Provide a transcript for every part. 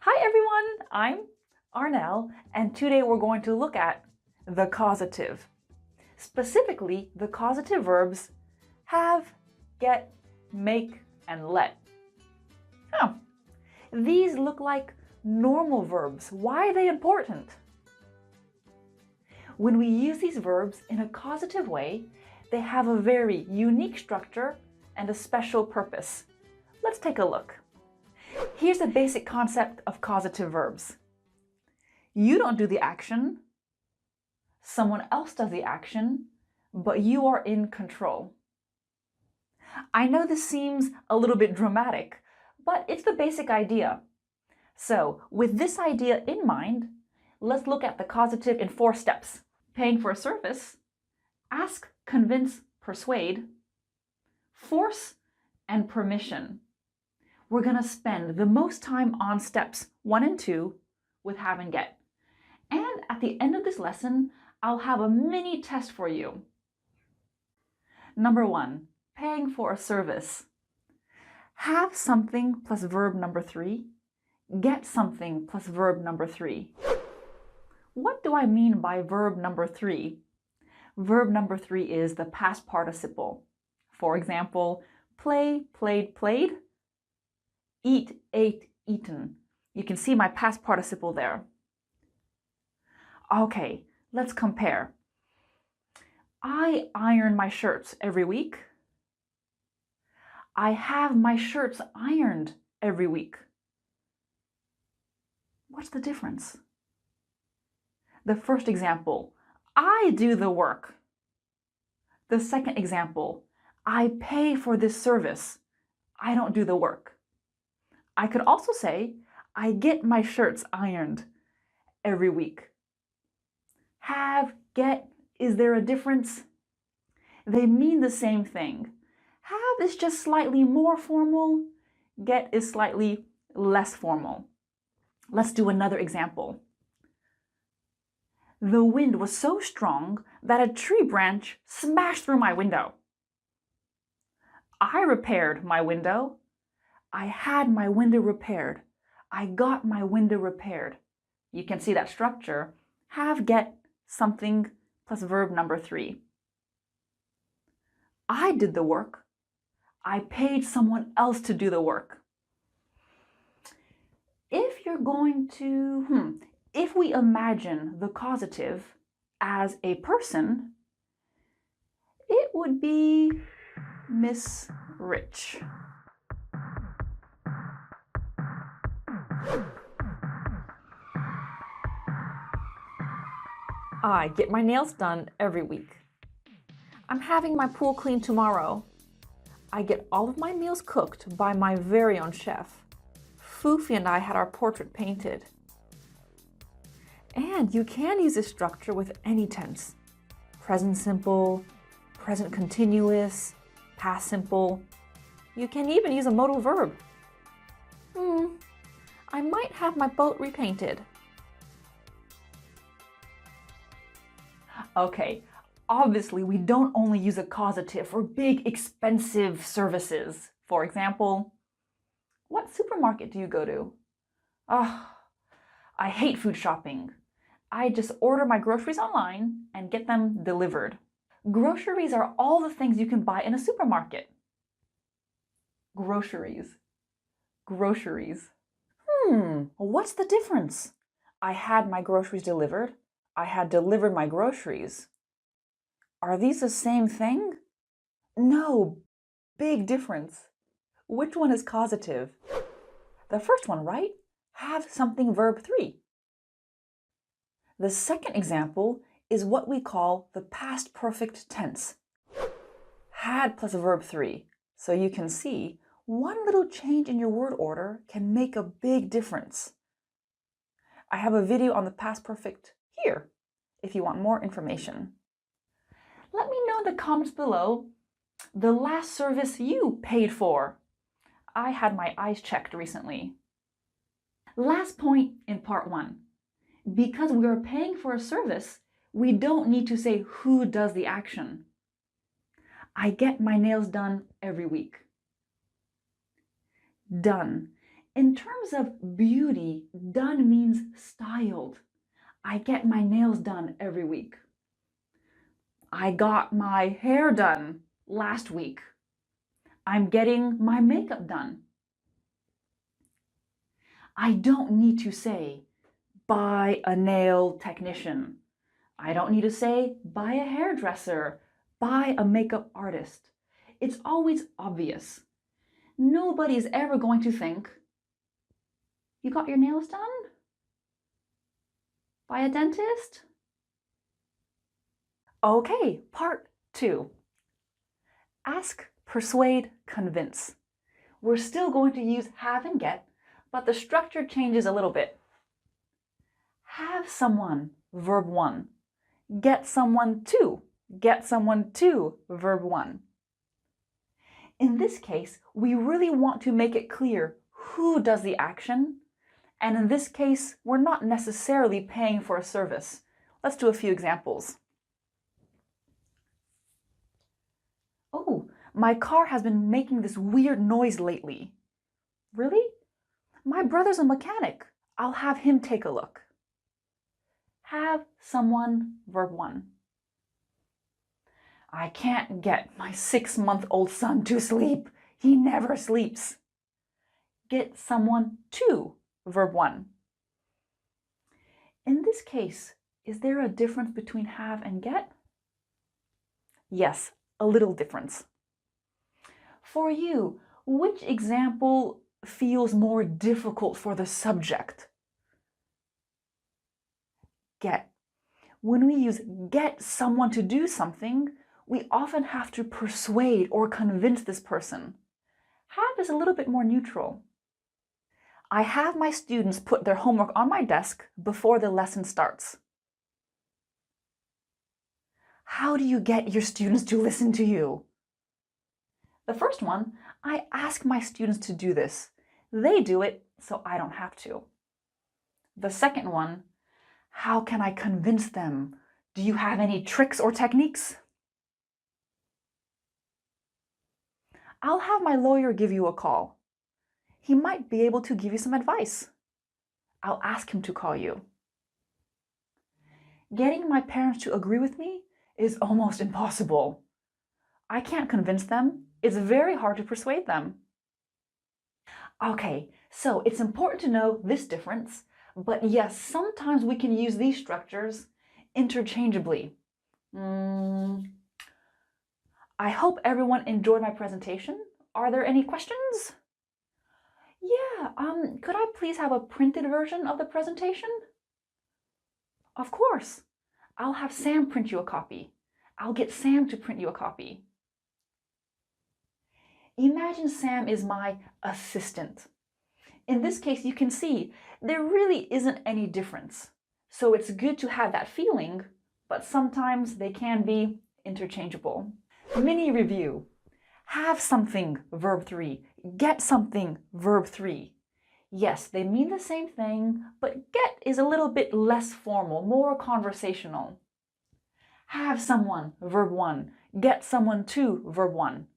Hi everyone, I'm Arnell, and today we're going to look at the causative. Specifically, the causative verbs have, get, make, and let. Oh, these look like normal verbs. Why are they important? When we use these verbs in a causative way, they have a very unique structure and a special purpose. Let's take a look. Here's a basic concept of causative verbs. You don't do the action, someone else does the action, but you are in control. I know this seems a little bit dramatic, but it's the basic idea. So, with this idea in mind, let's look at the causative in 4 steps. Paying for a service, ask, convince, persuade, force, and permission. We're going to spend the most time on steps 1 and 2 with have and get. And at the end of this lesson, I'll have a mini test for you. Number 1, paying for a service. Have something plus verb number 3. Get something plus verb number 3. What do I mean by verb number 3? Verb number 3 is the past participle. For example, play, played, played. Eat, ate, eaten. You can see my past participle there. Okay, let's compare. I iron my shirts every week. I have my shirts ironed every week. What's the difference? The first example, I do the work. The second example, I pay for this service. I don't do the work. I could also say, I get my shirts ironed every week. Have, get, is there a difference? They mean the same thing. Have is just slightly more formal. Get is slightly less formal. Let's do another example. The wind was so strong that a tree branch smashed through my window. I repaired my window. I had my window repaired. I got my window repaired. You can see that structure. Have, get, something plus verb number 3. I did the work. I paid someone else to do the work. If you're going to, if we imagine the causative as a person, it would be Miss Rich. I get my nails done every week. I'm having my pool cleaned tomorrow. I get all of my meals cooked by my very own chef. Foofy and I had our portrait painted. And you can use this structure with any tense. Present simple, present continuous, past simple. You can even use a modal verb. I might have my boat repainted. Okay, obviously we don't only use a causative for big expensive services. For example, what supermarket do you go to? I hate food shopping. I just order my groceries online and get them delivered. Groceries are all the things you can buy in a supermarket. Groceries. Groceries. What's the difference? I had my groceries delivered. I had delivered my groceries. Are these the same thing? No, big difference. Which one is causative? The first one, right? Have something verb 3. The second example is what we call the past perfect tense. Had plus verb 3. So you can see one little change in your word order can make a big difference. I have a video on the past perfect here if you want more information. Let me know in the comments below the last service you paid for. I had my eyes checked recently. Last point in part 1. Because we are paying for a service, we don't need to say who does the action. I get my nails done every week. Done In terms of beauty, done means styled. I get my nails done every week. I got my hair done last week. I'm getting my makeup done. I don't need to say, buy a nail technician. I don't need to say, buy a hairdresser, buy a makeup artist. It's always obvious. Nobody's ever going to think, you got your nails done? By a dentist? Okay, part 2. Ask, persuade, convince. We're still going to use have and get, but the structure changes a little bit. Have someone, verb 1. Get someone to, verb 1. In this case, we really want to make it clear who does the action, and in this case, we're not necessarily paying for a service. Let's do a few examples. Oh, my car has been making this weird noise lately. Really? My brother's a mechanic. I'll have him take a look. Have someone, verb 1. I can't get my 6-month-old son to sleep. He never sleeps. Get someone to, verb 1. In this case, is there a difference between have and get? Yes, a little difference. For you, which example feels more difficult for the subject? Get. When we use get someone to do something, we often have to persuade or convince this person. Have is a little bit more neutral. I have my students put their homework on my desk before the lesson starts. How do you get your students to listen to you? The first one, I ask my students to do this. They do it, so I don't have to. The second one, how can I convince them? Do you have any tricks or techniques? I'll have my lawyer give you a call. He might be able to give you some advice. I'll ask him to call you. Getting my parents to agree with me is almost impossible. I can't convince them. It's very hard to persuade them. Okay, so it's important to know this difference, but yes, sometimes we can use these structures interchangeably. I hope everyone enjoyed my presentation. Are there any questions? Yeah, could I please have a printed version of the presentation? Of course. I'll have Sam print you a copy. I'll get Sam to print you a copy. Imagine Sam is my assistant. In this case, you can see there really isn't any difference. So it's good to have that feeling, but sometimes they can be interchangeable. Mini review. Have something, verb 3. Get something, verb 3. Yes, they mean the same thing, but get is a little bit less formal, more conversational. Have someone, verb 1. Get someone to, verb 1.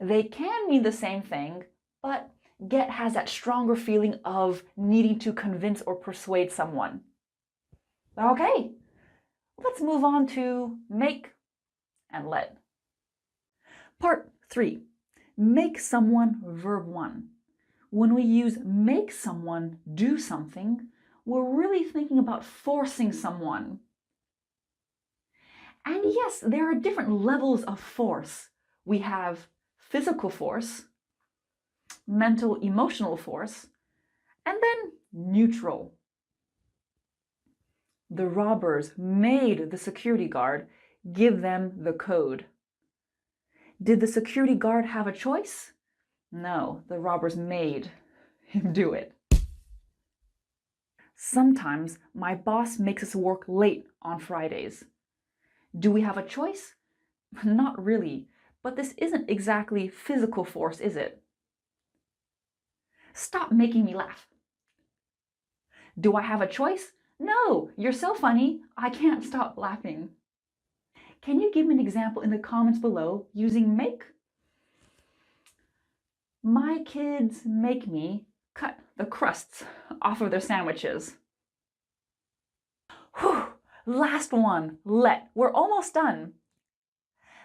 They can mean the same thing, but get has that stronger feeling of needing to convince or persuade someone. Okay, let's move on to make and let. Part 3. Make someone, verb 1. When we use make someone do something, we're really thinking about forcing someone. And yes, there are different levels of force. We have physical force, mental, emotional force, and then neutral. The robbers made the security guard give them the code. Did the security guard have a choice? No, the robbers made him do it. Sometimes my boss makes us work late on Fridays. Do we have a choice? Not really, but this isn't exactly physical force, is it? Stop making me laugh. Do I have a choice? No, you're so funny, I can't stop laughing. Can you give me an example in the comments below using make? My kids make me cut the crusts off of their sandwiches. Whew. Last one, let. We're almost done.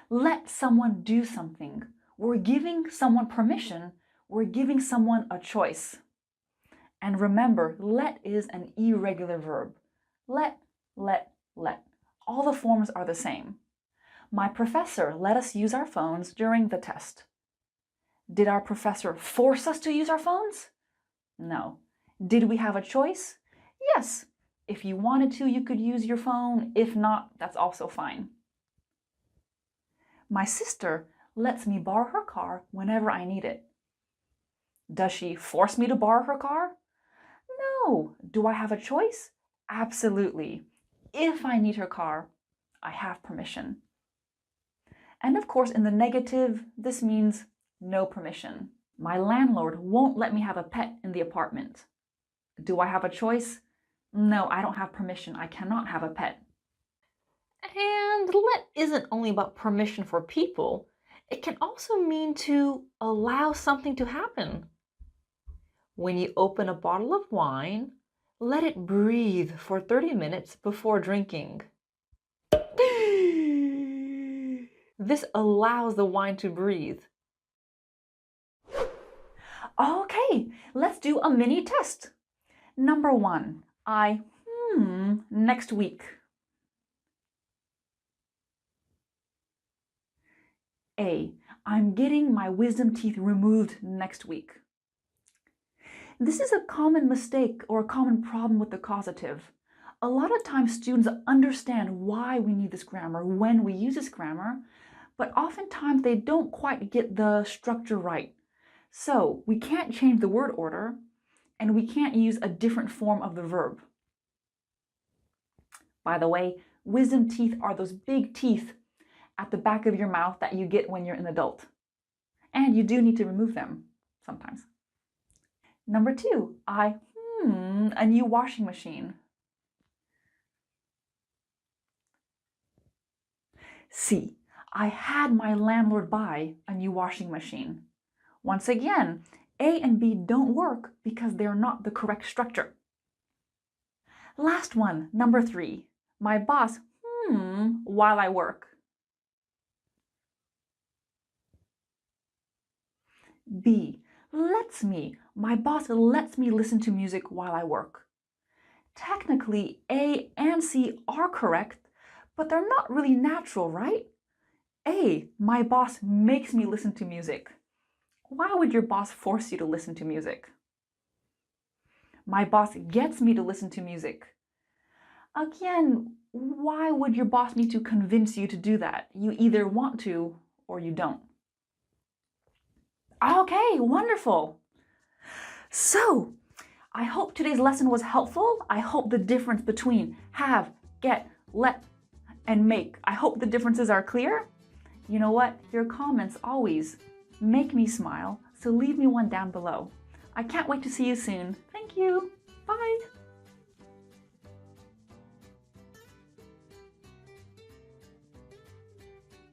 Let someone do something. We're giving someone permission. We're giving someone a choice. And remember, let is an irregular verb. Let. All the forms are the same. My professor let us use our phones during the test. Did our professor force us to use our phones? No. Did we have a choice? Yes. If you wanted to, you could use your phone. If not, that's also fine. My sister lets me borrow her car whenever I need it. Does she force me to borrow her car? No. Do I have a choice? Absolutely. If I need her car, I have permission. And of course, in the negative, this means no permission. My landlord won't let me have a pet in the apartment. Do I have a choice? No, I don't have permission. I cannot have a pet. And let isn't only about permission for people. It can also mean to allow something to happen. When you open a bottle of wine, let it breathe for 30 minutes before drinking. This allows the wine to breathe. Okay, let's do a mini test. Number 1, next week. A, I'm getting my wisdom teeth removed next week. This is a common mistake or a common problem with the causative. A lot of times students understand why we need this grammar when we use this grammar, but oftentimes they don't quite get the structure right. So we can't change the word order, and we can't use a different form of the verb. By the way, wisdom teeth are those big teeth at the back of your mouth that you get when you're an adult. And you do need to remove them sometimes. Number 2, a new washing machine. C, I had my landlord buy a new washing machine. Once again, A and B don't work because they're not the correct structure. Last one, number 3, my boss, while I work. B, lets me. My boss lets me listen to music while I work. Technically, A and C are correct, but they're not really natural, right? A, my boss makes me listen to music. Why would your boss force you to listen to music? My boss gets me to listen to music. Again, why would your boss need to convince you to do that? You either want to or you don't. Okay, wonderful. So, I hope today's lesson was helpful. I hope the difference between have, get, let, and make, I hope the differences are clear. You know what? Your comments always make me smile, so leave me one down below. I can't wait to see you soon. Thank you. Bye.